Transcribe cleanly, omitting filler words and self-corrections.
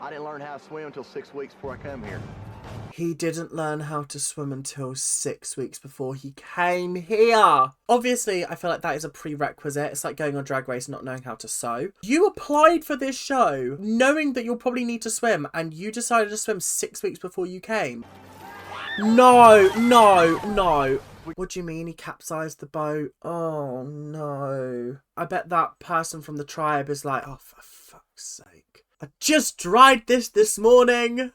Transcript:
I didn't learn how to swim until 6 weeks before I come here. He didn't learn how to swim until 6 weeks before he came here. Obviously, I feel like that is a prerequisite. It's like going on Drag Race and not knowing how to sew. You applied for this show knowing that you'll probably need to swim, and you decided to swim 6 weeks before you came. No, no, no. What do you mean he capsized the boat? Oh, no. I bet that person from the tribe is like, oh, for fuck's sake. I just tried this morning.